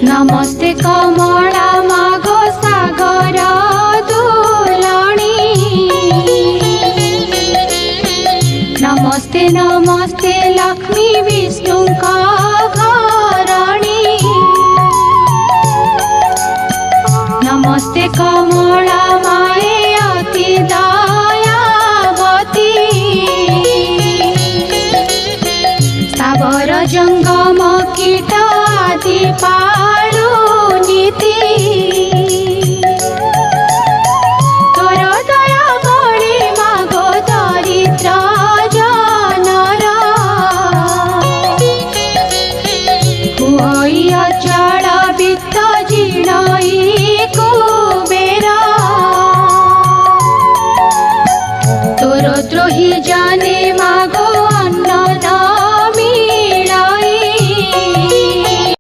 नमस्ते कमला मागो सागर दुलणी नमस्ते नमस्ते लक्ष्मी विष्णु घरणी नमस्ते कमला माए अति दयावती स्थावर जंगम कीट आदि